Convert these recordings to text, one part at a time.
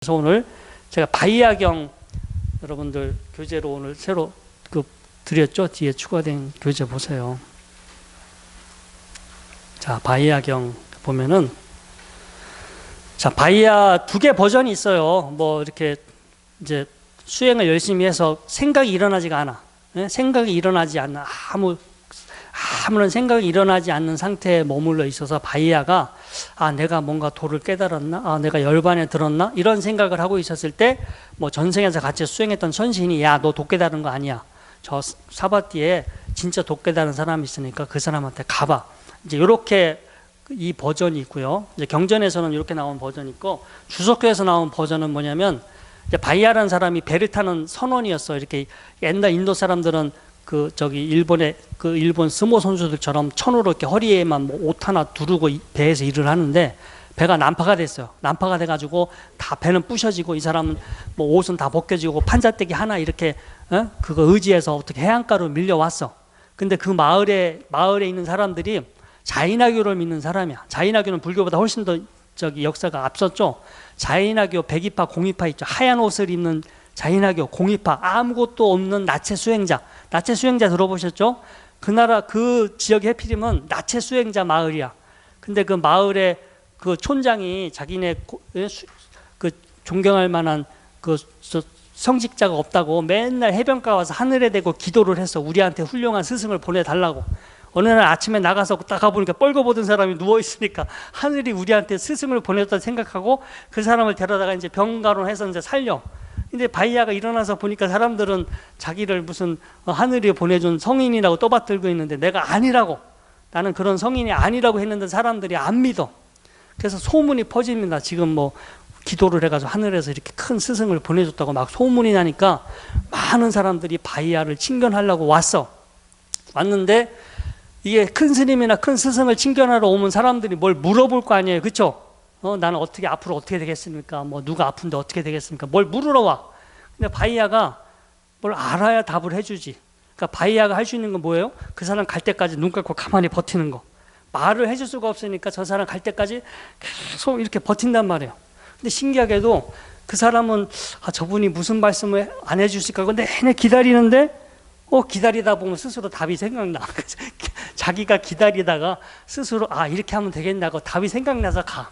그래서 오늘 제가 바이아경 여러분들 교재로 오늘 새로 드렸죠. 뒤에 추가된 교재 보세요. 자, 바이아경 보면은, 자, 바이아 두 개 버전이 있어요. 뭐 이렇게 이제 수행을 열심히 해서 생각이 일어나지가 않아. 생각이 일어나지 않는 아무런 생각이 일어나지 않는 상태에 머물러 있어서 바이아가 내가 뭔가 도를 깨달았나? 내가 열반에 들었나? 이런 생각을 하고 있었을 때 뭐 전생에서 같이 수행했던 선신이 야, 너 도 깨달은 거 아니야. 저 사바띠에 진짜 도 깨달은 사람이 있으니까 그 사람한테 가봐. 이제 이렇게 이 버전이 있고요. 이제 경전에서는 이렇게 나온 버전이 있고 주석교에서 나온 버전은 뭐냐면 이제 바이아라는 사람이 배를 타는 선원이었어. 이렇게 옛날 인도 사람들은 일본 스모 선수들처럼 천으로 이렇게 허리에만 뭐 옷 하나 두르고 배에서 일을 하는데 배가 난파가 됐어요. 난파가 돼가지고 다 배는 부셔지고 이 사람은 뭐 옷은 다 벗겨지고 판자떼기 하나 이렇게 그거 의지해서 어떻게 해안가로 밀려왔어. 근데 그 마을에 있는 사람들이 자이나교를 믿는 사람이야. 자이나교는 불교보다 훨씬 더 역사가 앞섰죠. 자이나교 102파, 02파 있죠. 하얀 옷을 입는 자이나교, 02파, 아무것도 없는 나체 수행자. 나체 수행자 들어보셨죠? 그 나라, 그 지역의 해필이면 나체 수행자 마을이야. 근데 그 마을에 그 촌장이 자기네 그 존경할 만한 성직자가 없다고 맨날 해변가 와서 하늘에 대고 기도를 했어. 우리한테 훌륭한 스승을 보내달라고. 어느 날 아침에 나가서 딱 가보니까 뻘거보던 사람이 누워있으니까 하늘이 우리한테 스승을 보냈다 생각하고 그 사람을 데려다가 이제 병가론해서 이제 살려. 근데 바이아가 일어나서 보니까 사람들은 자기를 무슨 하늘이 보내준 성인이라고 떠받들고 있는데 내가 아니라고, 나는 그런 성인이 아니라고 했는데 사람들이 안 믿어. 그래서 소문이 퍼집니다. 지금 뭐 기도를 해가지고 하늘에서 이렇게 큰 스승을 보내줬다고 막 소문이 나니까 많은 사람들이 바이아를 친견하려고 왔는데 이게 큰 스님이나 큰 스승을 친견하러 오면 사람들이 뭘 물어볼 거 아니에요. 그렇죠? 나는 앞으로 어떻게 되겠습니까? 뭐 누가 아픈데 어떻게 되겠습니까? 뭘 물으러 와. 근데 바이아가 뭘 알아야 답을 해주지. 그러니까 바이아가 할 수 있는 건 뭐예요? 그 사람 갈 때까지 눈 감고 가만히 버티는 거. 말을 해줄 수가 없으니까 저 사람 갈 때까지 계속 이렇게 버틴단 말이에요. 근데 신기하게도 그 사람은 저분이 무슨 말씀을 안 해주실까? 근데 내내 기다리는데 기다리다 보면 스스로 답이 생각나. 자기가 기다리다가 스스로 이렇게 하면 되겠나고 답이 생각나서 가.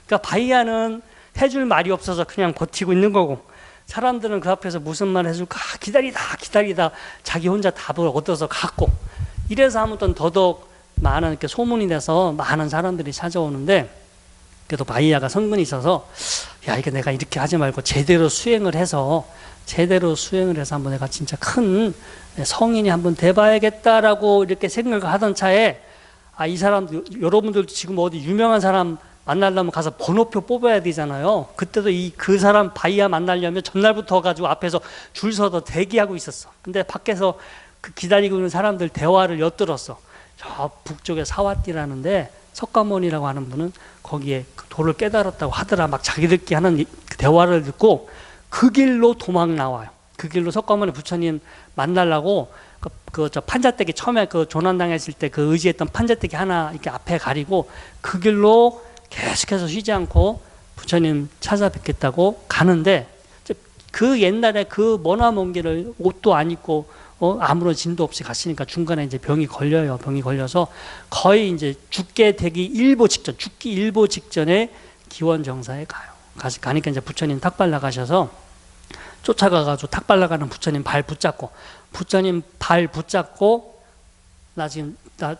그러니까 바이아는 해줄 말이 없어서 그냥 버티고 있는 거고 사람들은 그 앞에서 무슨 말 해줄까 기다리다 자기 혼자 답을 얻어서 갔고, 이래서 아무튼 더더욱 많은 이렇게 소문이 돼서 많은 사람들이 찾아오는데, 그래도 바이아가 성근이 있어서 이게 내가 이렇게 하지 말고 제대로 수행을 해서 한번 내가 진짜 큰 성인이 한번 돼봐야겠다라고 이렇게 생각을 하던 차에 이 사람, 여러분들 지금 어디 유명한 사람 만나려면 가서 번호표 뽑아야 되잖아요. 그때도 그 사람 바이아 만나려면 전날부터 가지고 앞에서 줄 서서 대기하고 있었어. 근데 밖에서 그 기다리고 있는 사람들 대화를 엿들었어. 저 북쪽에 사와띠라는데 석가모니라고 하는 분은 거기에 도를 깨달았다고 하더라. 막 자기들끼리 하는 대화를 듣고 그 길로 도망 나와요. 그 길로 석가모니 부처님 만나려고 저 판자떼기 처음에 조난당했을 때 그 의지했던 판자떼기 하나 이렇게 앞에 가리고 그 길로 계속해서 쉬지 않고 부처님 찾아뵙겠다고 가는데, 그 옛날에 그 머나먼 길을 옷도 안 입고 아무런 진도 없이 갔으니까 중간에 이제 병이 걸려요. 병이 걸려서 거의 이제 죽기 일보 직전에 기원정사에 가요. 가니까 이제 부처님 탁발 나가셔서 쫓아가가지고 탁발 나가는 부처님 발 붙잡고, 나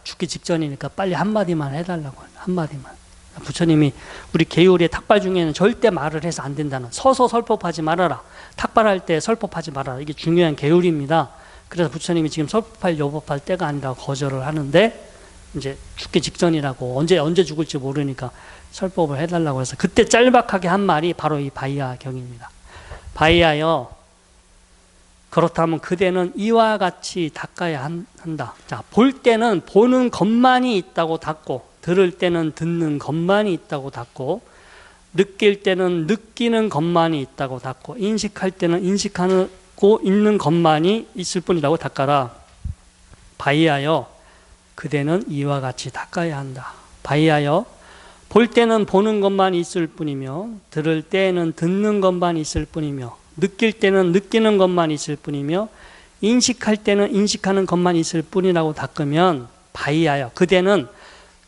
죽기 직전이니까 빨리 한마디만 해달라고. 한마디만. 부처님이 우리 계율의 탁발 중에는 절대 말을 해서 안 된다는, 서서 설법하지 말아라, 탁발할 때 설법하지 말아라, 이게 중요한 계율입니다. 그래서 부처님이 지금 설법할 여법할 때가 아니라 거절을 하는데, 이제 죽기 직전이라고 언제 죽을지 모르니까 설법을 해달라고 해서 그때 짤막하게 한 말이 바로 이 바이아 경입니다. 바이아여, 그렇다면 그대는 이와 같이 닦아야 한다. 자, 볼 때는 보는 것만이 있다고 닦고, 들을 때는 듣는 것만이 있다고 닦고, 느낄 때는 느끼는 것만이 있다고 닦고, 인식할 때는 인식하고 있는 것만이 있을 뿐이라고 닦아라. 바이아여, 그대는 이와 같이 닦아야 한다. 바이아여, 볼 때는 보는 것만 있을 뿐이며 들을 때는 듣는 것만 있을 뿐이며 느낄 때는 느끼는 것만 있을 뿐이며 인식할 때는 인식하는 것만 있을 뿐이라고 닦으면 바이하여 그대는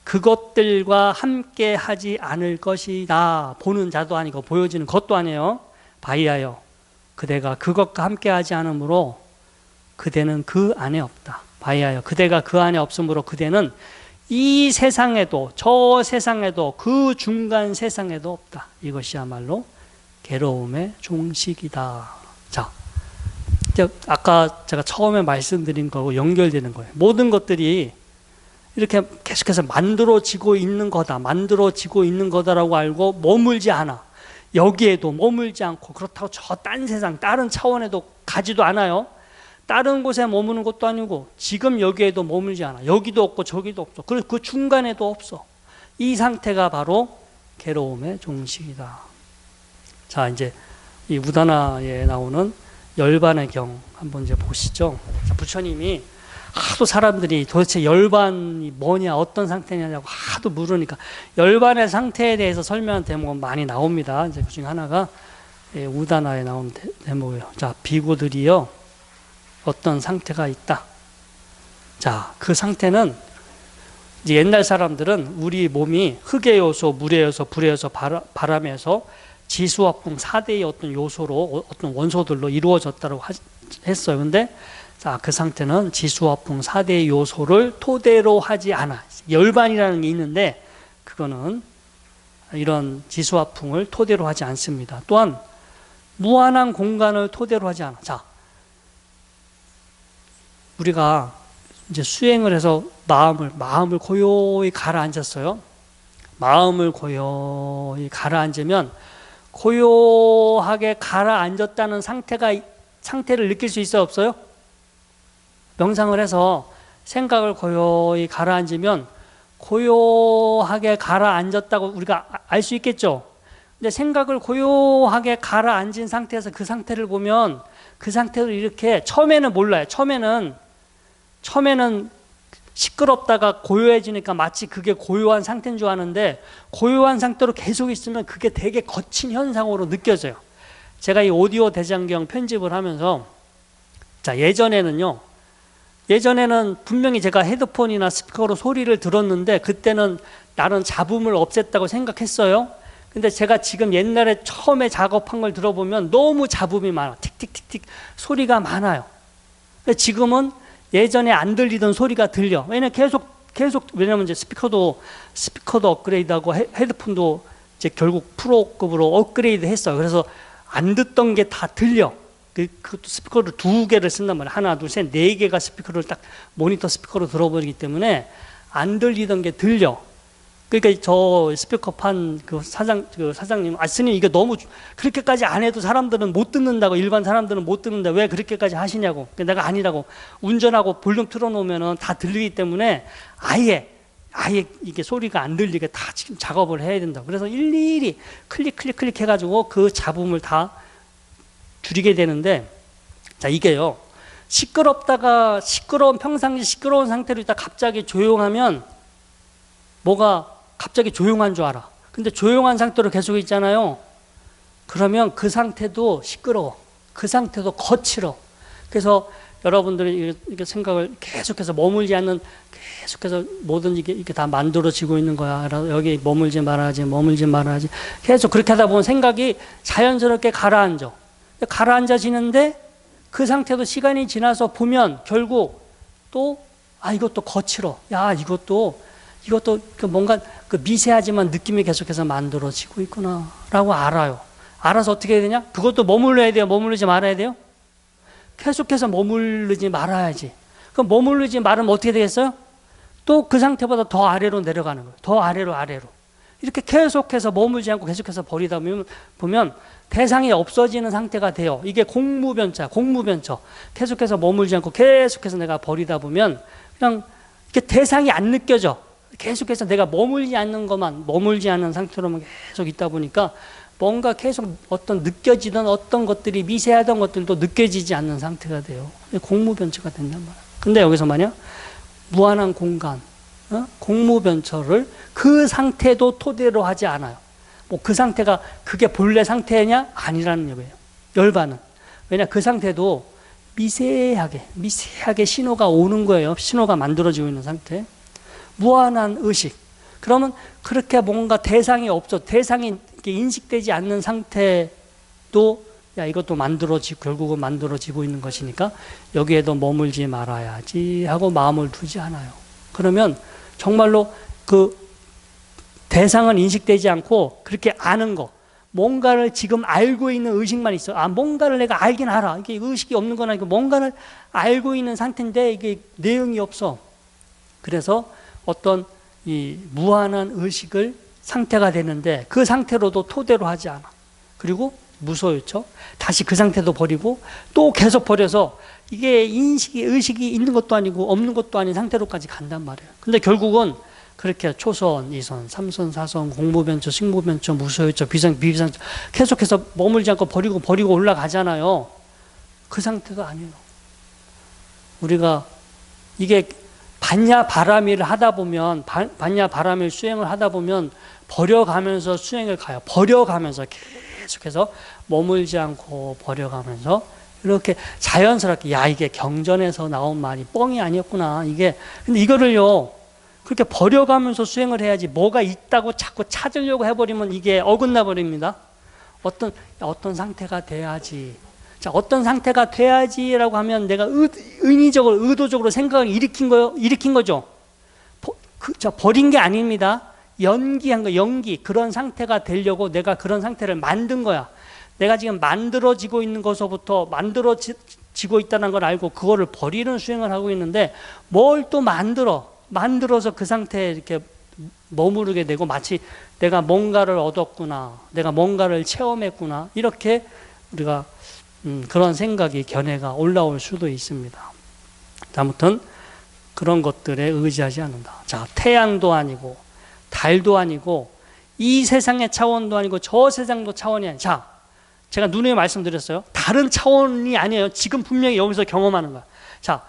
그것들과 함께 하지 않을 것이다. 보는 자도 아니고 보여지는 것도 아니에요. 바이하여 그대가 그것과 함께 하지 않으므로 그대는 그 안에 없다. 바이하여 그대가 그 안에 없으므로 그대는 이 세상에도 저 세상에도 그 중간 세상에도 없다. 이것이야말로 괴로움의 종식이다. 자, 아까 제가 처음에 말씀드린 거하고 연결되는 거예요. 모든 것들이 이렇게 계속해서 만들어지고 있는 거다. 만들어지고 있는 거다라고 알고 머물지 않아. 여기에도 머물지 않고 그렇다고 저 딴 세상, 다른 차원에도 가지도 않아요. 다른 곳에 머무는 것도 아니고 지금 여기에도 머물지 않아. 여기도 없고 저기도 없어. 그래서 그 중간에도 없어. 이 상태가 바로 괴로움의 종식이다. 자, 이제 이 우다나에 나오는 열반의 경 한번 이제 보시죠. 부처님이 하도 사람들이 도대체 열반이 뭐냐, 어떤 상태냐고 하도 물으니까 열반의 상태에 대해서 설명한 대목은 많이 나옵니다. 이제 그 중에 하나가 우다나에 나온 대목이에요. 자, 비구들이요, 어떤 상태가 있다. 자, 그 상태는 이제 옛날 사람들은 우리 몸이 흙의 요소, 물의 요소, 불의 요소, 바람에서 지수화풍 4대의 어떤 요소로, 어떤 원소들로 이루어졌다고 했어요. 근데 자, 그 상태는 지수화풍 4대의 요소를 토대로 하지 않아. 열반이라는 게 있는데 그거는 이런 지수화풍을 토대로 하지 않습니다. 또한 무한한 공간을 토대로 하지 않아. 자, 우리가 이제 수행을 해서 마음을 고요히 가라앉았어요. 마음을 고요히 가라앉으면 고요하게 가라앉았다는 상태를 느낄 수 있어요, 없어요? 명상을 해서 생각을 고요히 가라앉으면 고요하게 가라앉았다고 우리가 알 수 있겠죠? 근데 생각을 고요하게 가라앉은 상태에서 그 상태를 보면 그 상태를 이렇게 처음에는 몰라요. 처음에는 시끄럽다가 고요해지니까 마치 그게 고요한 상태인 줄 아는데 고요한 상태로 계속 있으면 그게 되게 거친 현상으로 느껴져요. 제가 이 오디오 대장경 편집을 하면서 자, 예전에는 분명히 제가 헤드폰이나 스피커로 소리를 들었는데 그때는 나는 잡음을 없앴다고 생각했어요. 근데 제가 지금 옛날에 처음에 작업한 걸 들어보면 너무 잡음이 많아. 틱틱틱틱 소리가 많아요. 근데 지금은 예전에 안 들리던 소리가 들려. 왜냐면 이제 스피커도 업그레이드하고 헤드폰도 이제 결국 프로급으로 업그레이드 했어요. 그래서 안 듣던 게 다 들려. 그것도 스피커를 2개를 쓴단 말이에요. 하나, 둘, 셋, 4개가 스피커를 딱 모니터 스피커로 들어버리기 때문에 안 들리던 게 들려. 그러니까 저 스피커판 사장님, 스님 이게 너무 그렇게까지 안 해도 사람들은 못 듣는다고, 일반 사람들은 못 듣는데 왜 그렇게까지 하시냐고. 내가 아니라고. 운전하고 볼륨 틀어놓으면 다 들리기 때문에 아예 이게 소리가 안 들리게 다 지금 작업을 해야 된다. 그래서 일일이 클릭 해가지고 그 잡음을 다 줄이게 되는데, 자, 이게요, 평상시 시끄러운 상태로 있다 갑자기 조용하면 뭐가 갑자기 조용한 줄 알아. 근데 조용한 상태로 계속 있잖아요. 그러면 그 상태도 시끄러워. 그 상태도 거칠어. 그래서 여러분들이 이렇게 생각을 계속해서 머물지 않는, 계속해서 뭐든 이게 다 만들어지고 있는 거야. 여기 머물지 말아야지. 계속 그렇게 하다 보면 생각이 자연스럽게 가라앉아. 가라앉아지는데 그 상태도 시간이 지나서 보면 결국 또 이것도 거칠어. 이것도 뭔가 그 미세하지만 느낌이 계속해서 만들어지고 있구나 라고 알아요. 알아서 어떻게 해야 되냐? 그것도 머물러야 돼요? 머무르지 말아야 돼요? 계속해서 머무르지 말아야지. 그럼 머무르지 말으면 어떻게 되겠어요? 또 그 상태보다 더 아래로 내려가는 거예요. 더 아래로. 이렇게 계속해서 머물지 않고 계속해서 버리다 보면 대상이 없어지는 상태가 돼요. 이게 공무변처. 계속해서 머물지 않고 계속해서 내가 버리다 보면 그냥 이렇게 대상이 안 느껴져. 계속해서 내가 머물지 않는 상태로만 계속 있다 보니까 뭔가 계속 어떤 느껴지던 어떤 것들이 미세하던 것들도 느껴지지 않는 상태가 돼요. 공무변처가 된단 말이에요. 근데 여기서 만약 무한한 공간, 공무변초를 그 상태도 토대로 하지 않아요. 뭐 그 상태가 그게 본래 상태냐? 아니라는 얘기예요. 열반은. 왜냐 그 상태도 미세하게 신호가 오는 거예요. 신호가 만들어지고 있는 상태. 무한한 의식. 그러면 그렇게 뭔가 대상이 없어. 대상이 인식되지 않는 상태도 야 이것도 만들어지고 결국은 만들어지고 있는 것이니까 여기에도 머물지 말아야지 하고 마음을 두지 않아요. 그러면 정말로 그 대상은 인식되지 않고 그렇게 아는 거, 뭔가를 지금 알고 있는 의식만 있어. 뭔가를 내가 알긴 알아. 이게 의식이 없는 건 아니고 뭔가를 알고 있는 상태인데 이게 내용이 없어. 그래서 어떤 이 무한한 의식을 상태가 되는데 그 상태로도 토대로 하지 않아. 그리고 무소유처 다시 그 상태도 버리고 또 계속 버려서 이게 의식이 있는 것도 아니고 없는 것도 아닌 상태로까지 간단 말이에요. 근데 결국은 그렇게 초선, 이선, 삼선, 사선, 공무변초, 식무변초, 무소유처, 비비상처 계속해서 머물지 않고 버리고 올라가잖아요. 그 상태가 아니에요. 우리가 이게 반야바라밀을 하다 보면 반야바라밀 수행을 하다 보면 버려가면서 수행을 가요. 버려가면서 계속해서 머물지 않고 버려가면서 이렇게 자연스럽게 야 이게 경전에서 나온 말이 뻥이 아니었구나. 근데 이거를요 그렇게 버려가면서 수행을 해야지 뭐가 있다고 자꾸 찾으려고 해버리면 이게 어긋나 버립니다. 어떤 상태가 돼야지. 자, 어떤 상태가 돼야지라고 하면 내가 인위적으로 의도적으로 생각을 일으킨 거죠. 버린 게 아닙니다. 연기한 거, 연기. 그런 상태가 되려고 내가 그런 상태를 만든 거야. 내가 지금 만들어지고 있는 것서부터 만들어지고 있다는 걸 알고 그거를 버리는 수행을 하고 있는데 뭘 또 만들어서 그 상태에 이렇게 머무르게 되고 마치 내가 뭔가를 얻었구나. 내가 뭔가를 체험했구나. 이렇게 우리가 그런 생각이 견해가 올라올 수도 있습니다. 아무튼 그런 것들에 의지하지 않는다. 자, 태양도 아니고 달도 아니고 이 세상의 차원도 아니고 저 세상도 차원이 아니에요. 자, 제가 누누이 말씀드렸어요. 다른 차원이 아니에요. 지금 분명히 여기서 경험하는 거야. 자,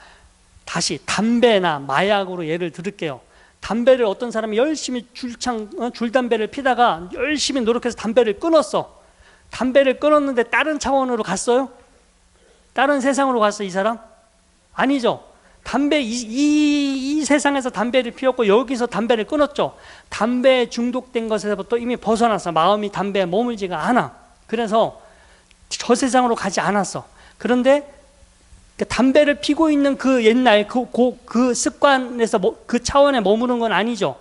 다시 담배나 마약으로 예를 들을게요. 담배를 어떤 사람이 열심히 줄담배를 피다가 열심히 노력해서 담배를 끊었어. 담배를 끊었는데 다른 차원으로 갔어요? 다른 세상으로 갔어, 이 사람? 아니죠. 이 세상에서 담배를 피웠고 여기서 담배를 끊었죠. 담배에 중독된 것에서부터 이미 벗어났어. 마음이 담배에 머물지가 않아. 그래서 저 세상으로 가지 않았어. 그런데 담배를 피고 있는 그 옛날 그 습관에서 그 차원에 머무는 건 아니죠.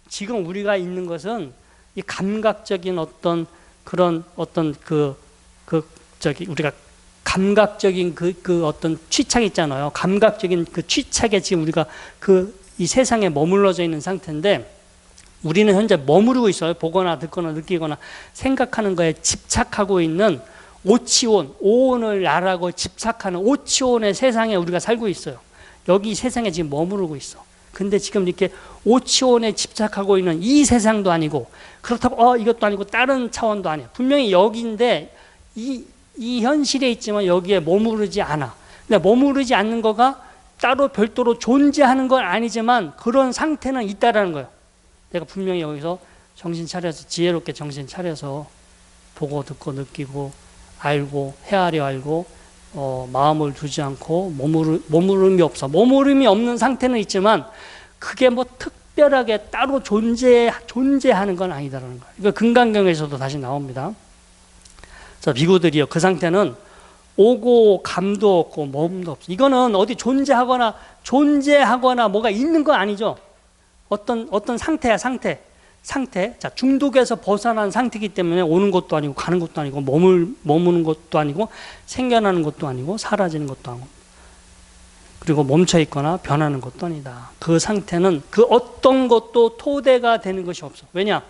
지금 우리가 있는 것은 이 감각적인 어떤 그런 어떤 우리가 감각적인 그 어떤 취착 있잖아요. 감각적인 그 취착에 지금 우리가 이 세상에 머물러져 있는 상태인데 우리는 현재 머무르고 있어요. 보거나 듣거나 느끼거나 생각하는 거에 집착하고 있는 오치온, 오온을 나라고 집착하는 오치온의 세상에 우리가 살고 있어요. 여기 세상에 지금 머무르고 있어. 근데 지금 이렇게 오치온에 집착하고 있는 이 세상도 아니고 그렇다고 이것도 아니고 다른 차원도 아니야. 분명히 여기인데 이 현실에 있지만 여기에 머무르지 않아. 근데 머무르지 않는 거가 따로 별도로 존재하는 건 아니지만 그런 상태는 있다라는 거예요. 내가 분명히 여기서 정신 차려서 지혜롭게 정신 차려서 보고 듣고 느끼고 알고 헤아려 알고 마음을 두지 않고 머무름이 없어. 머무름이 없는 상태는 있지만 그게 뭐 특별하게 따로 존재하는 건 아니다라는 거예요. 이거 금강경에서도 다시 나옵니다. 자, 비구들이요. 그 상태는 오고 감도 없고 몸도 없어. 이거는 어디 존재하거나 뭐가 있는 건 아니죠. 어떤 상태야, 상태. 자, 중독에서 벗어난 상태이기 때문에 오는 것도 아니고 가는 것도 아니고 머무는 것도 아니고 생겨나는 것도 아니고 사라지는 것도 아니고 그리고 멈춰 있거나 변하는 것도 아니다. 그 상태는 그 어떤 것도 토대가 되는 것이 없어. 왜냐?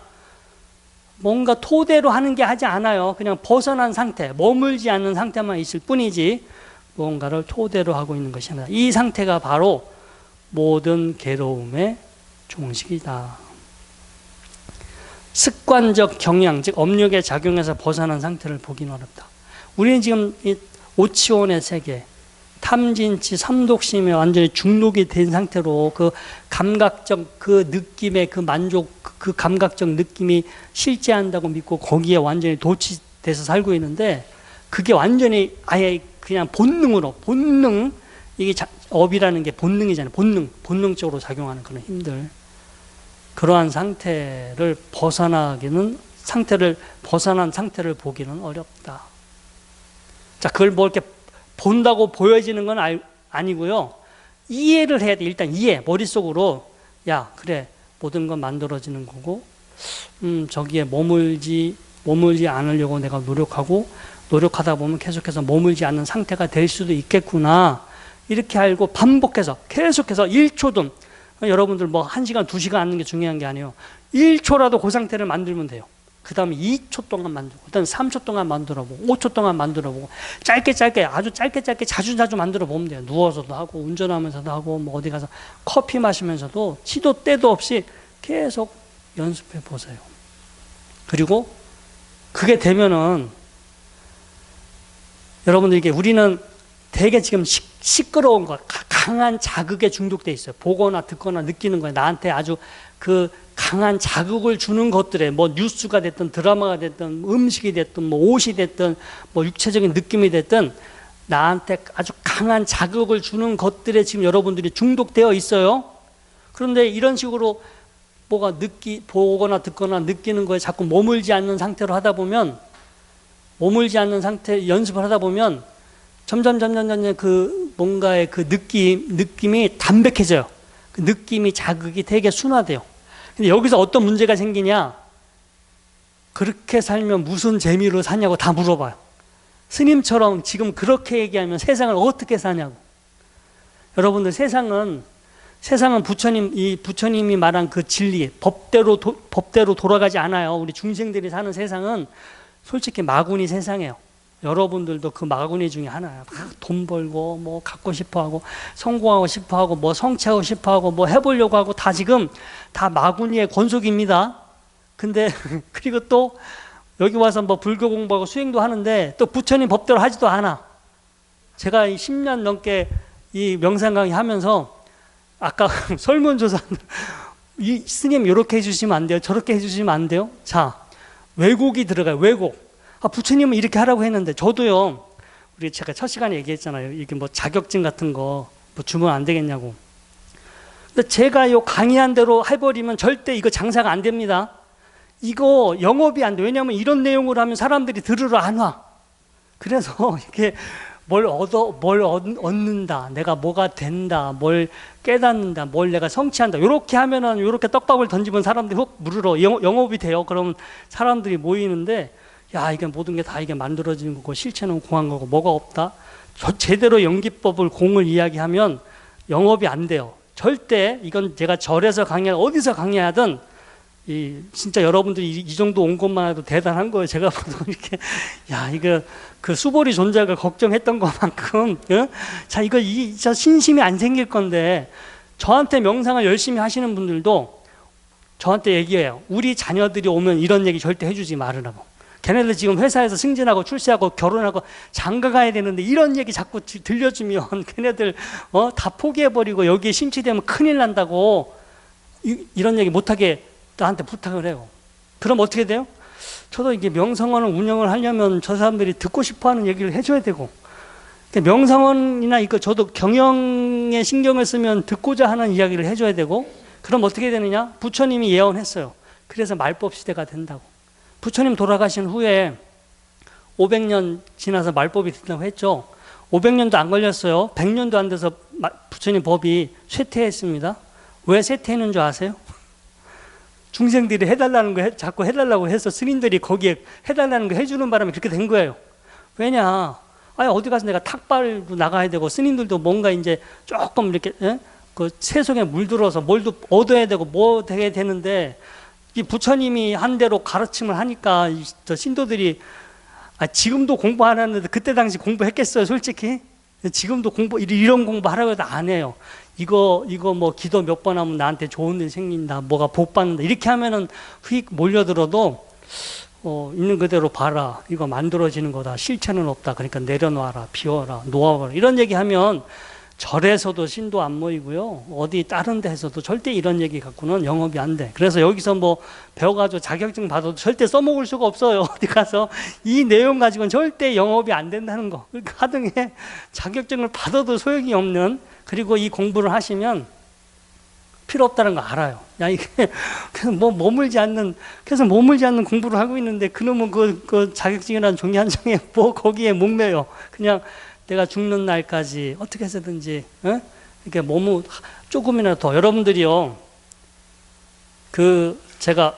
뭔가 토대로 하는 게 하지 않아요. 그냥 벗어난 상태, 머물지 않는 상태만 있을 뿐이지 무언가를 토대로 하고 있는 것이 아니다. 이 상태가 바로 모든 괴로움의 종식이다. 습관적 경향, 즉 업력의 작용에서 벗어난 상태를 보기는 어렵다. 우리는 지금 이 오치온의 세계, 탐진치, 삼독심에 완전히 중독이 된 상태로 그 감각적 그 느낌의 그 만족, 그 감각적 느낌이 실제한다고 믿고 거기에 완전히 도취돼서 살고 있는데 그게 완전히 아예 그냥 본능으로, 본능, 이게 업이라는 게 본능이잖아요. 본능적으로 작용하는 그런 힘들. 그러한 상태를 벗어난 상태를 보기는 어렵다. 자, 그걸 뭐 이렇게 본다고 보여지는 건 아니고요. 이해를 해야 돼. 일단 머릿속으로, 야, 그래, 모든 건 만들어지는 거고, 저기에 머물지 않으려고 내가 노력하다 보면 계속해서 머물지 않는 상태가 될 수도 있겠구나. 이렇게 알고 반복해서, 계속해서 1초든, 여러분들 뭐 1시간, 2시간 앉는 게 중요한 게 아니에요. 1초라도 그 상태를 만들면 돼요. 그 다음에 2초 동안 만들고, 그 다음에 3초 동안 만들어보고, 5초 동안 만들어보고, 아주 짧게 자주 만들어 보면 돼요. 누워서도 하고, 운전하면서도 하고, 뭐 어디 가서 커피 마시면서도 시도 때도 없이 계속 연습해 보세요. 그리고 그게 되면은, 여러분들 이게 우리는 되게 지금 시끄러운 거, 강한 자극에 중독돼 있어요. 보거나 듣거나 느끼는 거예요. 나한테 아주 그 강한 자극을 주는 것들에 뭐 뉴스가 됐든 드라마가 됐든 음식이 됐든 뭐 옷이 됐든 뭐 육체적인 느낌이 됐든 나한테 아주 강한 자극을 주는 것들에 지금 여러분들이 중독되어 있어요. 그런데 이런 식으로 보거나 듣거나 느끼는 거에 자꾸 머물지 않는 상태로 하다 보면 연습을 하다 보면 점점 그 뭔가의 그 느낌이 담백해져요. 그 느낌이 자극이 되게 순화돼요. 근데 여기서 어떤 문제가 생기냐? 그렇게 살면 무슨 재미로 사냐고 다 물어봐요. 스님처럼 지금 그렇게 얘기하면 세상을 어떻게 사냐고. 여러분들 세상은 부처님이 말한 그 진리, 법대로 돌아가지 않아요. 우리 중생들이 사는 세상은 솔직히 마구니 세상이에요. 여러분들도 그 마구니 중에 하나야. 돈 벌고, 뭐 갖고 싶어 하고, 성공하고 싶어 하고, 뭐 성취하고 싶어 하고, 뭐 해보려고 하고, 다 지금 다 마구니의 권속입니다. 근데, 그리고 또 여기 와서 뭐 불교 공부하고 수행도 하는데 또 부처님 법대로 하지도 않아. 제가 10년 넘게 이 명상 강의 하면서 아까 설문조사, 이 스님 이렇게 해주시면 안 돼요? 저렇게 해주시면 안 돼요? 자, 왜곡이 들어가요, 왜곡. 부처님은 이렇게 하라고 했는데, 저도요, 제가 첫 시간에 얘기했잖아요. 이게 뭐 자격증 같은 거, 뭐 주면 안 되겠냐고. 근데 제가 요 강의한 대로 해버리면 절대 이거 장사가 안 됩니다. 이거 영업이 안 돼. 왜냐하면 이런 내용으로 하면 사람들이 들으러 안 와. 그래서 이게 뭘 얻는다. 내가 뭐가 된다. 뭘 깨닫는다. 뭘 내가 성취한다. 요렇게 하면은, 요렇게 떡밥을 던지면 사람들이 훅 물으러 영업이 돼요. 그러면 사람들이 모이는데, 야, 이게 모든 게 다 이게 만들어지는 거고 실체는 공한 거고 뭐가 없다. 제대로 연기법을 공을 이야기하면 영업이 안 돼요. 절대. 이건 제가 절에서 어디서 강의하든 진짜 여러분들이 이 정도 온 것만 해도 대단한 거예요. 제가 봐도 이렇게, 야, 이거 그 수보리 존재가 걱정했던 것만큼, 자, 이거 진짜 신심이 안 생길 건데, 저한테 명상을 열심히 하시는 분들도 저한테 얘기해요. 우리 자녀들이 오면 이런 얘기 절대 해주지 말으라고. 걔네들 지금 회사에서 승진하고 출세하고 결혼하고 장가 가야 되는데 이런 얘기 자꾸 들려주면 걔네들 다 포기해버리고 여기에 심취되면 큰일 난다고 이런 얘기 못하게 나한테 부탁을 해요. 그럼 어떻게 돼요? 저도 이게 명상원을 운영을 하려면 저 사람들이 듣고 싶어하는 얘기를 해줘야 되고, 명상원이나 이거 저도 경영에 신경을 쓰면 듣고자 하는 이야기를 해줘야 되고, 그럼 어떻게 되느냐? 부처님이 예언했어요. 그래서 말법 시대가 된다고. 부처님 돌아가신 후에 500년 지나서 말법이 된다고 했죠. 500년도 안 걸렸어요. 100년도 안 돼서 부처님 법이 쇠퇴했습니다. 왜 쇠퇴했는 줄 아세요? 중생들이 해달라는 거 자꾸 해달라고 해서 스님들이 거기에 해달라는 거 해주는 바람에 그렇게 된 거예요. 왜냐? 어디 가서 내가 탁발도 나가야 되고 스님들도 뭔가 이제 조금 이렇게 그 세속에 물들어서 뭘도 얻어야 되고 뭐 되게 되는데, 이 부처님이 한 대로 가르침을 하니까 저 신도들이 지금도 공부 안 하는데 그때 당시 공부했겠어요, 솔직히? 지금도 이런 공부 하라고 해도 안 해요. 이거 뭐 기도 몇 번 하면 나한테 좋은 일 생긴다, 뭐가 복 받는다, 이렇게 하면은 휙 몰려들어도 있는 그대로 봐라. 이거 만들어지는 거다. 실체는 없다. 그러니까 내려놔라. 비워라. 놓아봐라. 이런 얘기하면 절에서도 신도 안 모이고요. 어디 다른 데에서도 절대 이런 얘기 갖고는 영업이 안 돼. 그래서 여기서 뭐 배워가지고 자격증 받아도 절대 써먹을 수가 없어요. 어디 가서 이 내용 가지고는 절대 영업이 안 된다는 거. 그러니까 하등에 자격증을 받아도 소용이 없는, 그리고 이 공부를 하시면 필요 없다는 거 알아요. 야, 이게 계속 머물지 않는 공부를 하고 있는데 그놈은 그 자격증이라는 종이 한 장에 거기에 목매요. 그냥 내가 죽는 날까지 어떻게 해서든지, 이렇게 조금이라도 더. 여러분들이요, 제가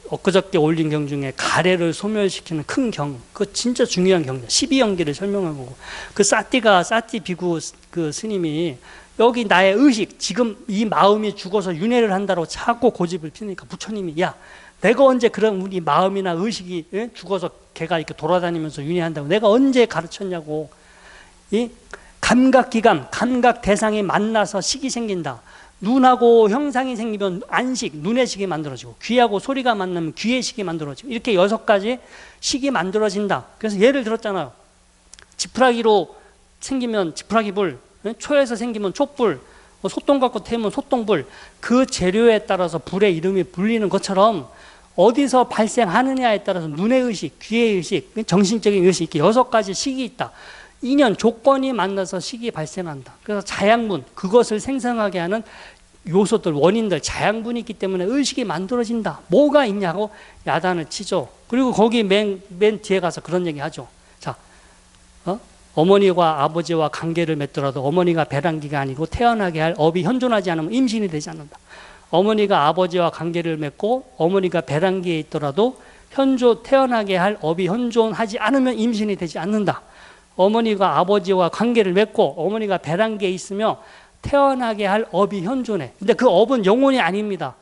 엊그저께 올린 경 중에 가래를 소멸시키는 큰 경, 그 진짜 중요한 경이다. 12연기를 설명한 거고, 사티 비구 그 스님이 여기 나의 의식, 지금 이 마음이 죽어서 윤회를 한다고 자꾸 고집을 피우니까 부처님이, 야, 내가 언제 그런 우리 마음이나 의식이 죽어서 걔가 이렇게 돌아다니면서 윤회한다고 내가 언제 가르쳤냐고. 이 감각 대상이 만나서 식이 생긴다. 눈하고 형상이 생기면 안식, 눈의 식이 만들어지고, 귀하고 소리가 만나면 귀의 식이 만들어지고, 이렇게 6가지 식이 만들어진다. 그래서 예를 들었잖아요. 지푸라기로 생기면 지푸라기불, 초에서 생기면 촛불, 소똥 갖고 태우면 소똥불. 그 재료에 따라서 불의 이름이 불리는 것처럼 어디서 발생하느냐에 따라서 눈의 의식, 귀의 의식, 정신적인 의식, 이렇게 6가지 식이 있다. 인연, 조건이 만나서 식이 발생한다. 그래서 자양분, 그것을 생성하게 하는 요소들, 원인들, 자양분이 있기 때문에 의식이 만들어진다. 뭐가 있냐고 야단을 치죠. 그리고 거기 맨 뒤에 가서 그런 얘기 하죠. 자, 어머니와 아버지와 관계를 맺더라도 어머니가 배란기가 아니고 태어나게 할 업이 현존하지 않으면 임신이 되지 않는다. 어머니가 아버지와 관계를 맺고 어머니가 배란기에 있더라도 태어나게 할 업이 현존하지 않으면 임신이 되지 않는다. 어머니가 아버지와 관계를 맺고 어머니가 배란기에 있으며 태어나게 할 업이 현존해. 근데 그 업은 영혼이 아닙니다.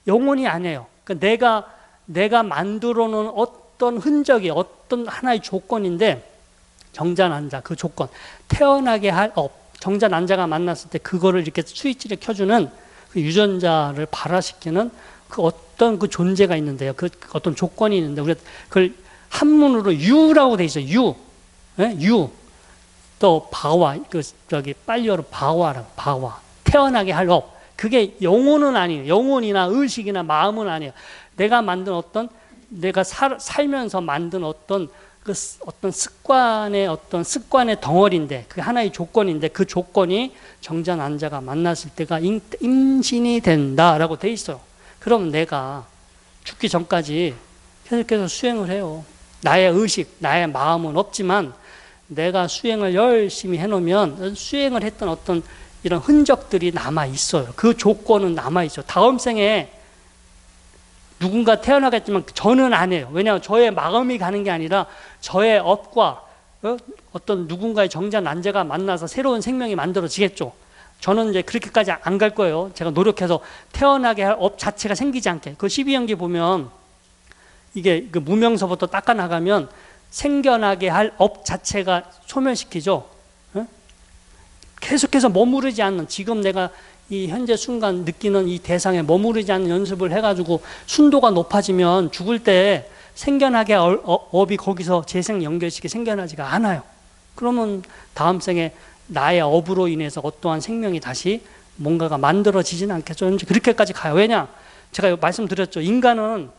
영혼이 아니에요. 그러니까 내가 만들어 놓은 어떤 흔적이, 어떤 하나의 조건인데, 정자난자, 그 조건, 태어나게 할 업, 정자난자가 만났을 때 그거를 이렇게 스위치를 켜주는 그 유전자를 발화시키는 그 어떤 그 존재가 있는데요. 그 어떤 조건이 있는데, 우리가 그걸 한문으로 유라고 돼 있어요. 유. 유. 또 바와, 빨리어로 바와. 태어나게 할 업. 그게 영혼은 아니에요. 영혼이나 의식이나 마음은 아니에요. 내가 만든 내가 살면서 만든 어떤 습관의 덩어리인데, 그 하나의 조건인데, 그 조건이 정자난자가 만났을 때가 임신이 된다라고 돼 있어요. 그럼 내가 죽기 전까지 계속해서 수행을 해요. 나의 의식, 나의 마음은 없지만 내가 수행을 열심히 해놓으면 수행을 했던 어떤 이런 흔적들이 남아 있어요. 그 조건은 남아 있죠. 다음 생에 누군가 태어나겠지만 저는 안 해요. 왜냐하면 저의 마음이 가는 게 아니라 저의 업과 어떤 누군가의 정자난자가 만나서 새로운 생명이 만들어지겠죠. 저는 이제 그렇게까지 안 갈 거예요. 제가 노력해서 태어나게 할 업 자체가 생기지 않게. 그 12연기 보면 이게 그 무명서부터 닦아나가면 생겨나게 할 업 자체가 소멸시키죠. 계속해서 머무르지 않는, 지금 내가 이 현재 순간 느끼는 이 대상에 머무르지 않는 연습을 해가지고 순도가 높아지면 죽을 때 생겨나게 할 업이 거기서 재생 연결식이 생겨나지가 않아요. 그러면 다음 생에 나의 업으로 인해서 어떠한 생명이 다시 뭔가가 만들어지지는 않겠죠. 그렇게까지 가요. 왜냐? 제가 말씀드렸죠. 인간은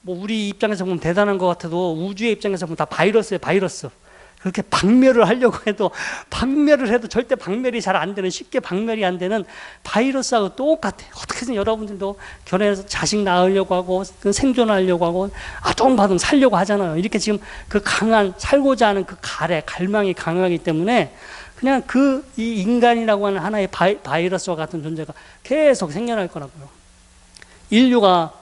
뭐 우리 입장에서 보면 대단한 것 같아도 우주의 입장에서 보면 다 바이러스예요. 바이러스. 그렇게 박멸을 하려고 해도 절대 박멸이 잘 안 되는, 쉽게 박멸이 안 되는 바이러스하고 똑같아요. 어떻게든 여러분들도 결혼해서 자식 낳으려고 하고 생존하려고 하고 아동바동 살려고 하잖아요. 이렇게 지금 그 강한, 살고자 하는 그 갈망이 강하기 때문에 그냥 이 인간이라고 하는 하나의 바이러스와 같은 존재가 계속 생겨날 거라고요. 인류가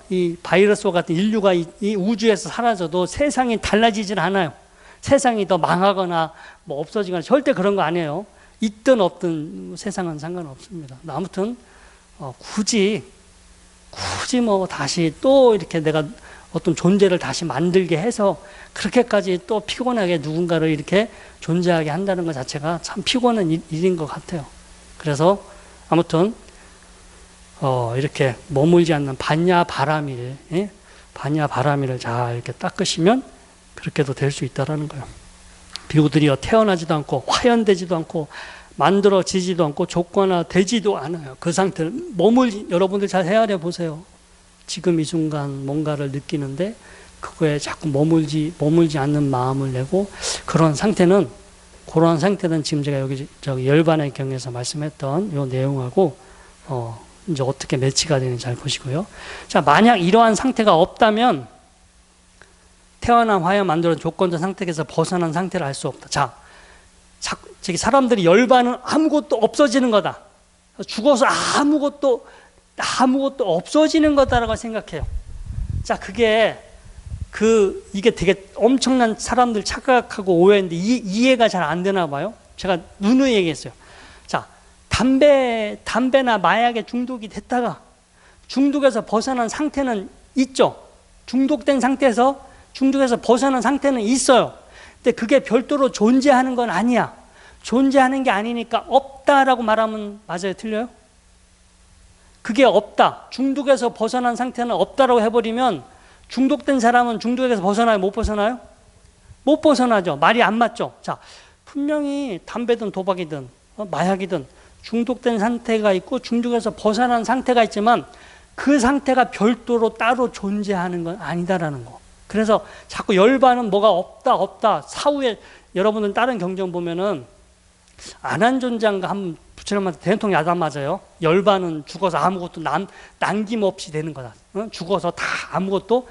이 바이러스와 같은 인류가 이 우주에서 사라져도 세상이 달라지질 않아요. 세상이 더 망하거나 뭐 없어지거나 절대 그런 거 아니에요. 있든 없든 세상은 상관없습니다. 아무튼 굳이 뭐 다시 또 이렇게 내가 어떤 존재를 다시 만들게 해서 그렇게까지 또 피곤하게 누군가를 이렇게 존재하게 한다는 것 자체가 참 피곤한 일인 것 같아요. 그래서 아무튼 이렇게 머물지 않는 반야 바라밀, 바냐 바라미를 잘 이렇게 닦으시면 그렇게도 될 수 있다라는 거예요. 비구들이여 태어나지도 않고 화연되지도 않고 만들어지지도 않고 조건화되지도 않아요. 그 상태는 여러분들 잘 헤아려 보세요. 지금 이 순간 뭔가를 느끼는데 그거에 자꾸 머물지 않는 마음을 내고 그런 상태는 지금 제가 저기 열반의 경에서 말씀했던 이 내용하고 이제 어떻게 매치가 되는지 잘 보시고요. 자, 만약 이러한 상태가 없다면 태어난 화연 만들어진 조건적 상태에서 벗어난 상태를 알 수 없다. 자, 저기 사람들이 열반은 아무것도 없어지는 거다. 죽어서 아무것도 없어지는 거다라고 생각해요. 자, 이게 되게 엄청난 사람들 착각하고 오해인데 이해가 잘 안 되나 봐요. 제가 누누이 얘기했어요. 자, 담배나 마약에 중독이 됐다가 중독에서 벗어난 상태는 있죠. 중독에서 벗어난 상태는 있어요. 근데 그게 별도로 존재하는 건 아니야. 존재하는 게 아니니까 없다라고 말하면 맞아요? 틀려요? 그게 없다. 중독에서 벗어난 상태는 없다라고 해버리면 중독된 사람은 중독에서 벗어나요? 못 벗어나요? 못 벗어나죠. 말이 안 맞죠. 자, 분명히 담배든 도박이든 마약이든 중독된 상태가 있고 중독에서 벗어난 상태가 있지만 그 상태가 별도로 따로 존재하는 건 아니다라는 거. 그래서 자꾸 열반은 뭐가 없다. 사후에 여러분들 다른 경전 보면은 안한존자인가 한번 부처님한테 대통령 야단 맞아요. 열반은 죽어서 아무것도 남김없이 되는 거다. 죽어서 다 아무것도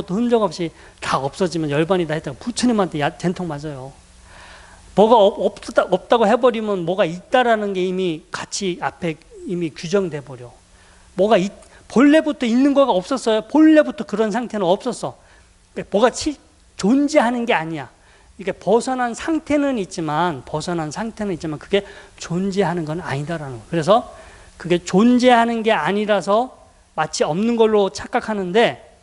흔적 없이 다 없어지면 열반이다 했다가 부처님한테 대통 맞아요. 뭐가 없다고 해버리면 뭐가 있다라는 게 이미 같이 앞에 이미 규정돼 버려. 본래부터 있는 거가 없었어요. 본래부터 그런 상태는 없었어. 뭐가 존재하는 게 아니야. 이게 벗어난 상태는 있지만 그게 존재하는 건 아니다라는 거예요. 그래서 그게 존재하는 게 아니라서 마치 없는 걸로 착각하는데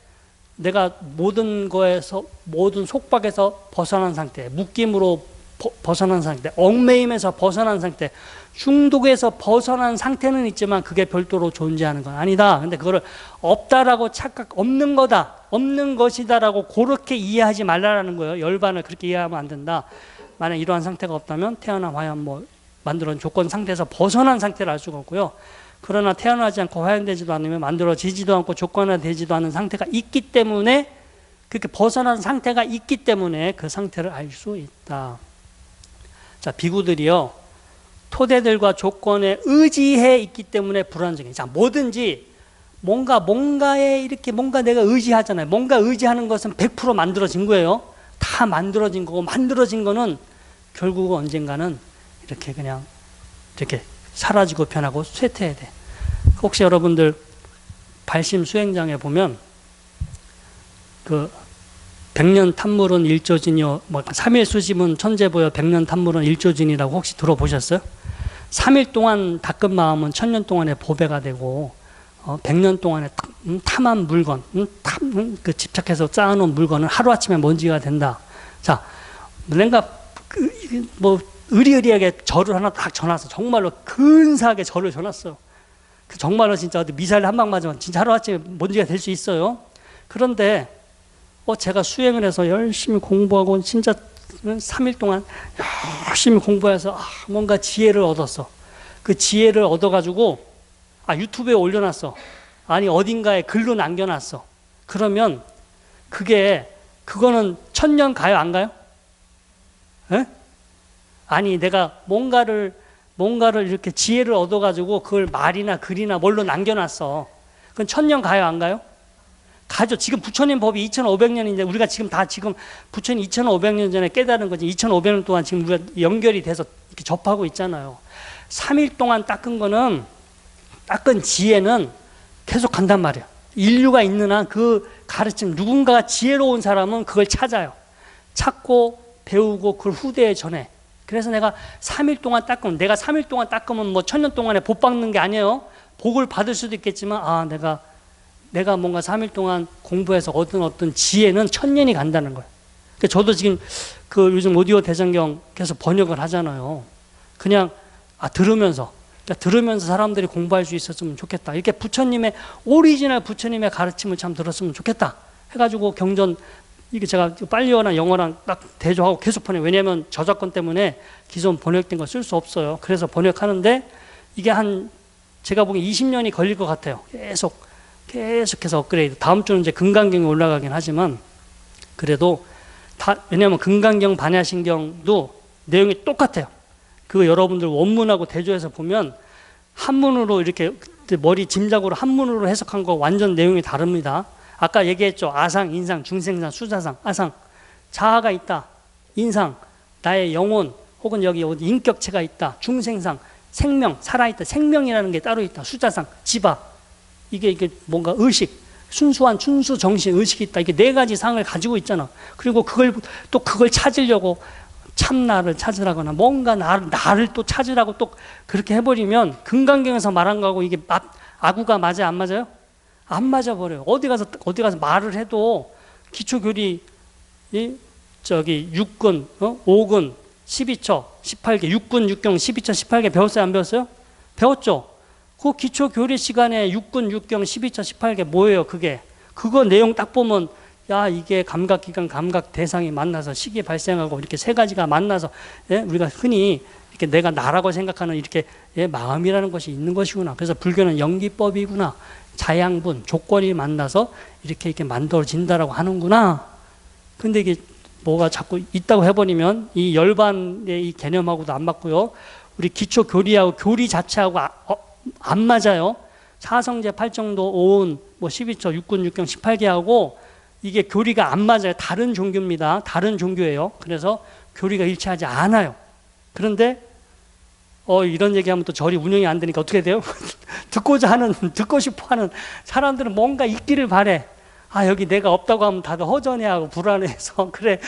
내가 모든 속박에서 벗어난 상태, 묶임으로 벗어난 상태, 얽매임에서 벗어난 상태, 중독에서 벗어난 상태는 있지만 그게 별도로 존재하는 건 아니다. 근데 그거를 없다라고 없는 거다, 없는 것이다라고 그렇게 이해하지 말라라는 거예요. 열반을 그렇게 이해하면 안 된다. 만약 이러한 상태가 없다면 태어난 화연 만들어진 조건 상태에서 벗어난 상태를 알 수가 없고요. 그러나 태어나지 않고 화연되지도 않으면 만들어지지도 않고 조건화되지도 않은 상태가 있기 때문에 그렇게 벗어난 상태가 있기 때문에 그 상태를 알 수 있다. 자, 비구들이요, 토대들과 조건에 의지해 있기 때문에 불안정해. 자, 뭐든지 뭔가에 이렇게 뭔가 내가 의지하잖아요. 뭔가 의지하는 것은 100% 만들어진 거예요. 다 만들어진 거고, 만들어진 거는 결국 언젠가는 이렇게 그냥 이렇게 사라지고 변하고 쇠퇴해야 돼. 혹시 여러분들 발심 수행장에 보면 백년 탐물은 일조진이요, 3일 수집은 천재 보여 백년 탐물은 일조진이라고 혹시 들어보셨어요? 3일 동안 닦은 마음은 1000년 동안의 보배가 되고 100년 동안의 탐한 물건, 집착해서 쌓아놓은 물건은 하루아침에 먼지가 된다. 자, 내가 의리하게 절을 하나 딱 전놨어. 정말로 근사하게 절을 전놨어. 정말로 진짜 미사일 한 방 맞으면 진짜 하루아침에 먼지가 될 수 있어요. 그런데 제가 수행을 해서 열심히 공부하고 진짜 3일 동안 열심히 공부해서 뭔가 지혜를 얻었어. 그 지혜를 얻어가지고 유튜브에 올려놨어. 아니 어딘가에 글로 남겨놨어. 그러면 그거는 1000년 가요 안 가요? 에? 아니 내가 뭔가를 이렇게 지혜를 얻어가지고 그걸 말이나 글이나 뭘로 남겨놨어. 그건 1000년 가요 안 가요? 가죠. 지금 부처님 법이 2500년인데 우리가 지금 부처님 2500년 전에 깨달은 거지. 2500년 동안 지금 우리가 연결이 돼서 이렇게 접하고 있잖아요. 3일 동안 닦은 지혜는 계속 간단 말이야. 인류가 있는 한 그 가르침, 누군가가 지혜로운 사람은 그걸 찾아요. 찾고 배우고 그걸 후대에 전해. 그래서 내가 3일 동안 닦으면 1000년 동안에 복 받는 게 아니에요. 복을 받을 수도 있겠지만 내가 뭔가 3일 동안 공부해서 얻은 어떤 지혜는 1000년이 간다는 거예요. 그러니까 저도 지금 요즘 오디오 대장경 계속 번역을 하잖아요. 그냥 들으면서 그러니까 들으면서 사람들이 공부할 수 있었으면 좋겠다. 이렇게 부처님의 오리지널 부처님의 가르침을 참 들었으면 좋겠다. 해가지고 경전 이게 제가 빨리어나 영어랑 딱 대조하고 계속 번역. 왜냐하면 저작권 때문에 기존 번역된 거 쓸 수 없어요. 그래서 번역하는데 이게 한 제가 보기엔 20년이 걸릴 것 같아요. 계속해서 업그레이드. 다음 주는 이제 금강경이 올라가긴 하지만 그래도 왜냐하면 금강경 반야신경도 내용이 똑같아요. 그거 여러분들 원문하고 대조해서 보면 한문으로 이렇게 머리 짐작으로 한문으로 해석한 거 완전 내용이 다릅니다. 아까 얘기했죠. 아상, 인상, 중생상, 수자상, 아상. 자아가 있다. 인상, 나의 영혼 혹은 여기 인격체가 있다. 중생상, 생명, 살아있다. 생명이라는 게 따로 있다. 수자상, 지바. 이게 뭔가 의식, 순수한 순수 정신, 의식이 있다. 이게 네 가지 상을 가지고 있잖아. 그리고 그걸 찾으려고 참나를 찾으라거나 뭔가 나를 또 찾으라고 또 그렇게 해버리면 금강경에서 말한 거하고 이게 아구가 맞아요? 안 맞아요? 안 맞아 버려요. 어디 가서 말을 해도 기초교리 저기 6근, 5근, 12처, 18개, 6근, 6경, 12처, 18개 배웠어요? 안 배웠어요? 배웠죠? 그 기초교리 시간에 6근, 6경, 12처, 18개 뭐예요? 그거 내용 딱 보면 야, 이게 감각기관, 감각 대상이 만나서 시기 발생하고 이렇게 세 가지가 만나서 우리가 흔히 이렇게 내가 나라고 생각하는 이렇게 마음이라는 것이 있는 것이구나. 그래서 불교는 연기법이구나. 자양분, 조건이 만나서 이렇게 만들어진다라고 하는구나. 근데 이게 뭐가 자꾸 있다고 해버리면 이 열반의 이 개념하고도 안 맞고요. 우리 기초 교리하고 교리 자체하고 안 맞아요. 사성제, 팔정도, 오은, 12처, 6군, 6경, 18개하고 이게 교리가 안 맞아요. 다른 종교입니다. 다른 종교예요. 그래서 교리가 일치하지 않아요. 그런데 이런 얘기하면 또 절이 운영이 안 되니까 어떻게 돼요? 듣고 싶어 하는 사람들은 뭔가 있기를 바래. 여기 내가 없다고 하면 다들 허전해하고 불안해서 그래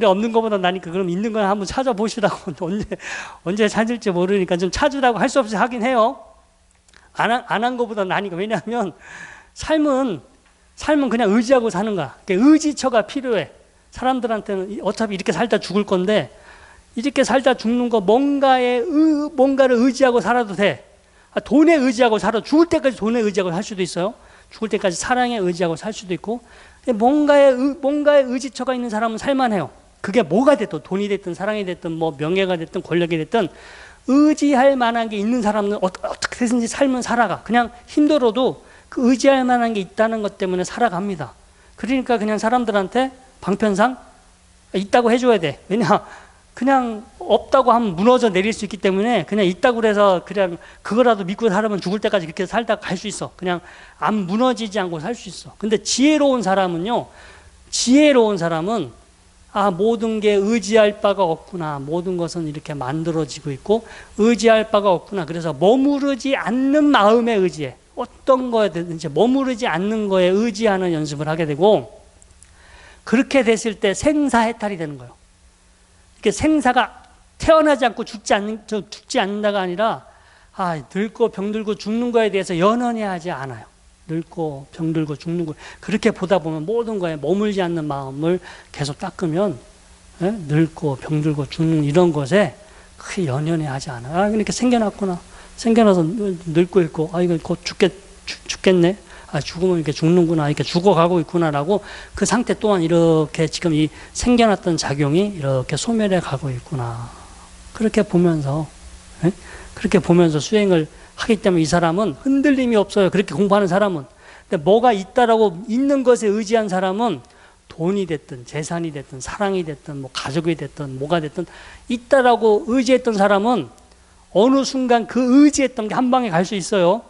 없는 것보다 나니까 그럼 있는 걸 한번 찾아보시라고. 언제 찾을지 모르니까 좀 찾으라고 할 수 없이 하긴 해요. 안 한 것보다 나니까. 왜냐하면 삶은 그냥 의지하고 사는 거야. 의지처가 필요해. 사람들한테는 어차피 이렇게 살다 죽을 건데 이렇게 살다 죽는 거 뭔가를 의지하고 살아도 돼. 돈에 의지하고 살아. 죽을 때까지 돈에 의지하고 살 수도 있어요. 죽을 때까지 사랑에 의지하고 살 수도 있고. 뭔가의 의지처가 있는 사람은 살만해요. 그게 뭐가 됐든 돈이 됐든 사랑이 됐든 명예가 됐든 권력이 됐든 의지할 만한 게 있는 사람은 어떻게든지 삶은 살아가. 그냥 힘들어도 그 의지할 만한 게 있다는 것 때문에 살아갑니다. 그러니까 그냥 사람들한테 방편상 있다고 해줘야 돼. 왜냐? 그냥 없다고 하면 무너져 내릴 수 있기 때문에 그냥 있다고 그래서 그냥 그거라도 믿고 살면 죽을 때까지 그렇게 살다 갈 수 있어. 그냥 안 무너지지 않고 살 수 있어. 근데 지혜로운 사람은 모든 게 의지할 바가 없구나. 모든 것은 이렇게 만들어지고 있고 의지할 바가 없구나. 그래서 머무르지 않는 마음에 의지해. 어떤 거에든지 머무르지 않는 거에 의지하는 연습을 하게 되고 그렇게 됐을 때 생사해탈이 되는 거예요. 이렇게 생사가 태어나지 않고 죽지 않는다가 아니라 늙고 병들고 죽는 거에 대해서 연연해 하지 않아요. 늙고 병들고 죽는 거 그렇게 보다 보면 모든 거에 머물지 않는 마음을 계속 닦으면 늙고 병들고 죽는 이런 것에 크게 연연해 하지 않아요. 이렇게 생겨나서 늙고 있고 이거 곧 죽겠네. 죽으면 이렇게 죽는구나. 이렇게 죽어가고 있구나라고 그 상태 또한 이렇게 지금 이 생겨났던 작용이 이렇게 소멸해 가고 있구나. 그렇게 보면서 수행을 하기 때문에 이 사람은 흔들림이 없어요. 그렇게 공부하는 사람은. 근데 뭐가 있다라고 있는 것에 의지한 사람은 돈이 됐든 재산이 됐든 사랑이 됐든 가족이 됐든 뭐가 됐든 있다라고 의지했던 사람은 어느 순간 그 의지했던 게 한 방에 갈 수 있어요.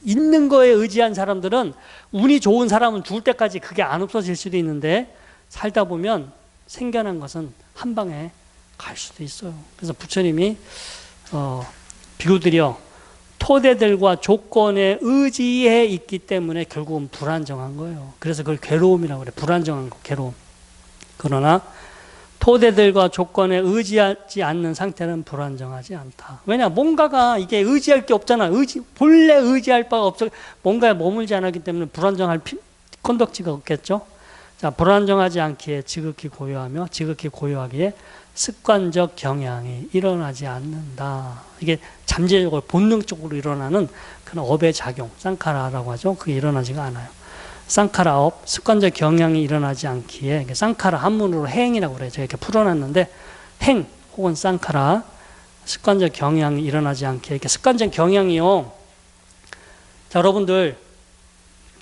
있는 거에 의지한 사람들은 운이 좋은 사람은 죽을 때까지 그게 안 없어질 수도 있는데 살다 보면 생겨난 것은 한 방에 갈 수도 있어요. 그래서 부처님이 비구들이요 토대들과 조건에 의지해 있기 때문에 결국은 불안정한 거예요. 그래서 그걸 괴로움이라고 그래. 불안정한 거, 괴로움. 그러나 토대들과 조건에 의지하지 않는 상태는 불안정하지 않다. 왜냐? 뭔가가 이게 의지할 게 없잖아. 본래 의지할 바가 없어. 뭔가에 머물지 않았기 때문에 불안정할 건덕지가 없겠죠. 자, 불안정하지 않기에 지극히 고요하며 지극히 고요하기에 습관적 경향이 일어나지 않는다. 이게 잠재적으로 본능적으로 일어나는 그런 업의 작용, 쌍카라라고 하죠. 그게 일어나지가 않아요. 쌍카라업, 습관적 경향이 일어나지 않기에 쌍카라 한문으로 행이라고 그래요. 제가 이렇게 풀어놨는데 행 혹은 쌍카라, 습관적 경향이 일어나지 않기에 이렇게 습관적 경향이요. 자, 여러분들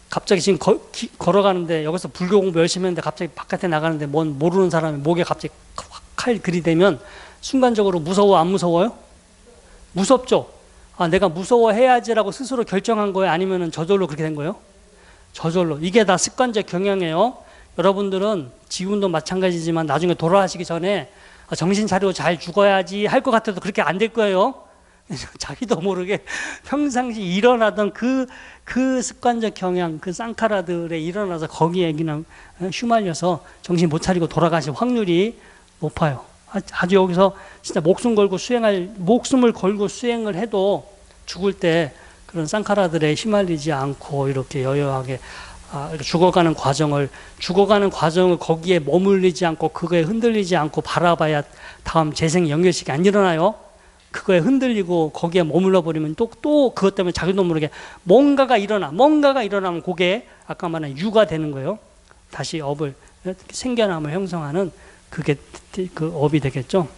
갑자기 지금 걸어가는데 여기서 불교 공부 열심히 했는데 갑자기 바깥에 나가는데 뭔 모르는 사람이 목에 갑자기 칼 들이대면 순간적으로 무서워 안 무서워요? 무섭죠? 아, 내가 무서워해야지라고 스스로 결정한 거예요? 아니면 저절로 그렇게 된 거예요? 저절로. 이게 다 습관적 경향이에요. 여러분들은 지금도 마찬가지지만 나중에 돌아가시기 전에 정신 차리고 잘 죽어야지 할 것 같아도 그렇게 안 될 거예요. 자기도 모르게 평상시 일어나던 그 습관적 경향, 그 쌍카라들에 일어나서 거기에 그냥 휘말려서 정신 못 차리고 돌아가실 확률이 높아요. 아주 여기서 진짜 목숨을 걸고 수행을 해도 죽을 때 그런 쌍카라들에 휘말리지 않고 이렇게 여여하게 이렇게 죽어가는 과정을 거기에 머물리지 않고 그거에 흔들리지 않고 바라봐야 다음 재생 연결식이 안 일어나요. 그거에 흔들리고 거기에 머물러 버리면 또 그것 때문에 자기도 모르게 뭔가가 일어나면 그게 아까 말한 유가 되는 거예요. 다시 업을 생겨남을 형성하는 그게 그 업이 되겠죠.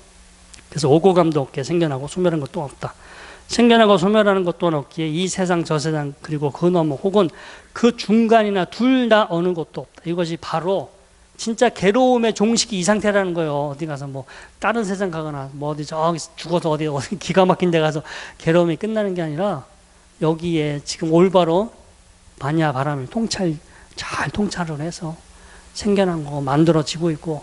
그래서 오고감도 없게 생겨나고 소멸한 것도 없다. 생겨나고 소멸하는 것도 없기에 이 세상 저 세상 그리고 그 너머 혹은 그 중간이나 둘 다 어느 것도 없다. 이것이 바로 진짜 괴로움의 종식이 이 상태라는 거예요. 어디 가서 뭐 다른 세상 가거나 뭐 어디 저기 죽어서 어디 기가 막힌 데 가서 괴로움이 끝나는 게 아니라 여기에 지금 올바로 반야 바람을 잘 통찰을 해서 생겨난 거 만들어지고 있고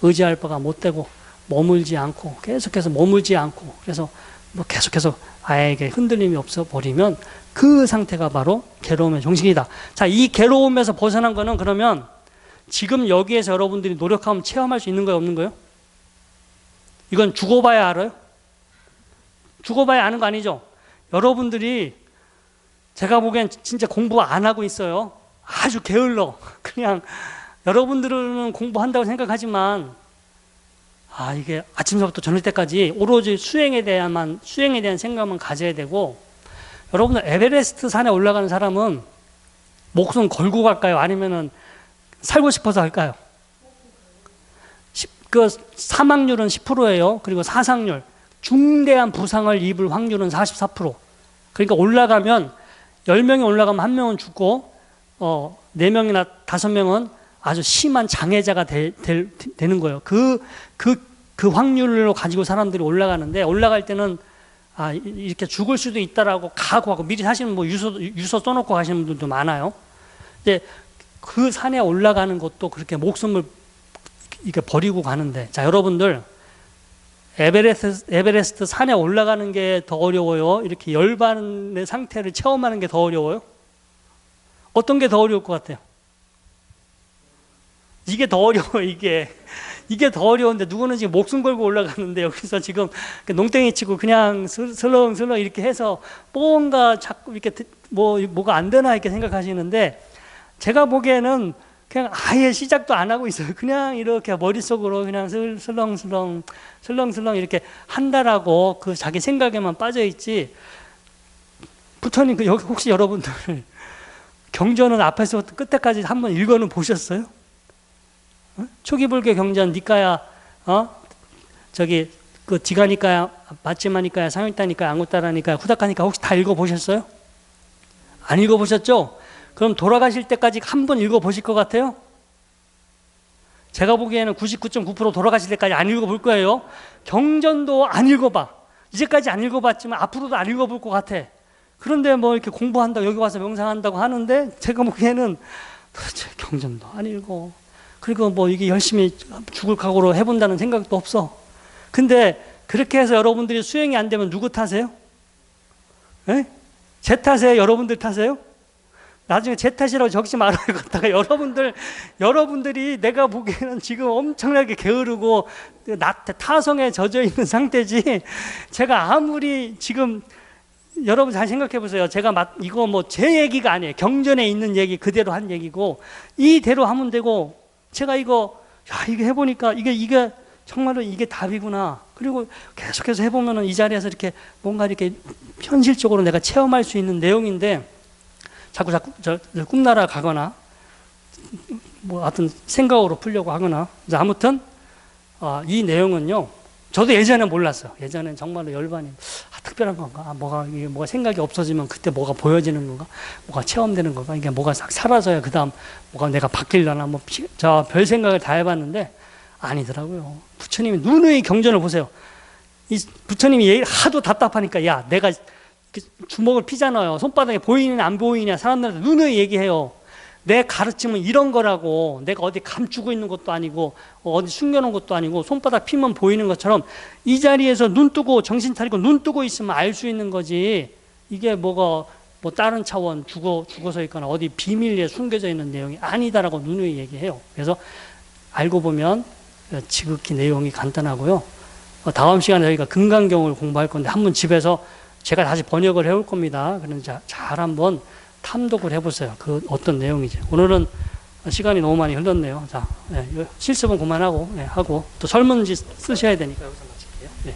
의지할 바가 못 되고 머물지 않고 계속해서 머물지 않고 그래서 뭐 계속해서 아예게 흔들림이 없어 버리면 그 상태가 바로 괴로움의 종식이다. 자, 이 괴로움에서 벗어난 거는 그러면 지금 여기에서 여러분들이 노력하면 체험할 수 있는 거예요, 없는 거예요? 이건 죽어봐야 알아요? 죽어봐야 아는 거 아니죠? 여러분들이 제가 보기엔 진짜 공부 안 하고 있어요. 아주 게을러. 그냥 여러분들은 공부한다고 생각하지만 이게 아침서부터 저녁 때까지 오로지 수행에 대한 생각만 가져야 되고 여러분들 에베레스트 산에 올라가는 사람은 목숨 걸고 갈까요? 아니면은 살고 싶어서 할까요? 그 사망률은 10%예요. 그리고 사상률, 중대한 부상을 입을 확률은 44%. 그러니까 올라가면 10명이 올라가면 1명은 죽고 4명이나 5명은 아주 심한 장애자가 되는 거예요. 그 확률로 가지고 사람들이 올라가는데 올라갈 때는 이렇게 죽을 수도 있다라고 각오하고 미리 사실은 뭐 유서 써놓고 가시는 분들도 많아요. 근데 그 산에 올라가는 것도 그렇게 목숨을 이렇게 버리고 가는데, 자, 여러분들 에베레스트 산에 올라가는 게 더 어려워요? 이렇게 열반의 상태를 체험하는 게 더 어려워요? 어떤 게 더 어려울 것 같아요? 이게 더 어려워요. 이게 더 어려운데 누구는 지금 목숨 걸고 올라가는데 여기서 지금 농땡이 치고 그냥 슬렁슬렁 이렇게 해서 뭔가 자꾸 이렇게 뭐가 안 되나 이렇게 생각하시는데, 제가 보기에는 그냥 아예 시작도 안 하고 있어요. 그냥 이렇게 머릿속으로 그냥 슬렁슬렁 이렇게 한다라고 그 자기 생각에만 빠져 있지. 부처님 여기 혹시 여러분들 경전은 앞에서부터 끝에까지 한번 읽어는 보셨어요? 초기불교 경전 니까야 저기 그 디가니까야, 마찌마니까야, 상유타니까야, 앙구타라니까야, 후다카니까 혹시 다 읽어보셨어요? 안 읽어보셨죠? 그럼 돌아가실 때까지 한 번 읽어보실 것 같아요? 제가 보기에는 99.9% 돌아가실 때까지 안 읽어볼 거예요. 경전도 안 읽어봐. 이제까지 안 읽어봤지만 앞으로도 안 읽어볼 것 같아. 그런데 뭐 이렇게 공부한다고 여기 와서 명상한다고 하는데 제가 보기에는 도대체 경전도 안 읽어. 그리고 뭐 이게 열심히 죽을 각오로 해본다는 생각도 없어. 근데 그렇게 해서 여러분들이 수행이 안 되면 누구 탓이에요? 에? 제 탓이에요? 여러분들 탓이에요? 나중에 제 탓이라고 적지 말아요. 갖다가 여러분들이 내가 보기에는 지금 엄청나게 게으르고 타성에 젖어 있는 상태지. 제가 아무리 지금 여러분 잘 생각해 보세요. 제가 이거 뭐 제 얘기가 아니에요. 경전에 있는 얘기 그대로 한 얘기고 이대로 하면 되고 제가 이거 이게 해보니까 이게 정말로 이게 답이구나. 그리고 계속해서 해보면은 이 자리에서 이렇게 뭔가 이렇게 현실적으로 내가 체험할 수 있는 내용인데 자꾸 저 꿈나라 가거나 뭐 하여튼 생각으로 풀려고 하거나 아무튼 이 내용은요. 저도 예전에 몰랐어요. 예전엔 정말로 열반이 특별한 건가? 뭐가 생각이 없어지면 그때 뭐가 보여지는 건가? 뭐가 체험되는 건가? 이게 뭐가 싹 사라져야 그 다음 뭐가 내가 바뀌려나? 별 생각을 다 해봤는데 아니더라고요. 부처님이 누누이 경전을 보세요. 이 부처님이 하도 답답하니까 야 내가 주먹을 피잖아요. 손바닥에 보이느냐 안 보이느냐 사람들한테 누누이 얘기해요. 내 가르침은 이런 거라고. 내가 어디 감추고 있는 것도 아니고 어디 숨겨놓은 것도 아니고 손바닥 피면 보이는 것처럼 이 자리에서 눈 뜨고 정신 차리고 눈 뜨고 있으면 알 수 있는 거지. 이게 뭐가 뭐 다른 차원 죽어서 있거나 어디 비밀리에 숨겨져 있는 내용이 아니다라고 누누이 얘기해요. 그래서 알고 보면 지극히 내용이 간단하고요. 다음 시간에 저희가 금강경을 공부할 건데 한번 집에서 제가 다시 번역을 해올 겁니다. 그러니까 잘 한번 탐독을 해보세요. 그 어떤 내용이지. 오늘은 시간이 너무 많이 흘렀네요. 자, 실습은 그만하고 하고 또 설문지 쓰셔야 되니까 여기서 마칠게요.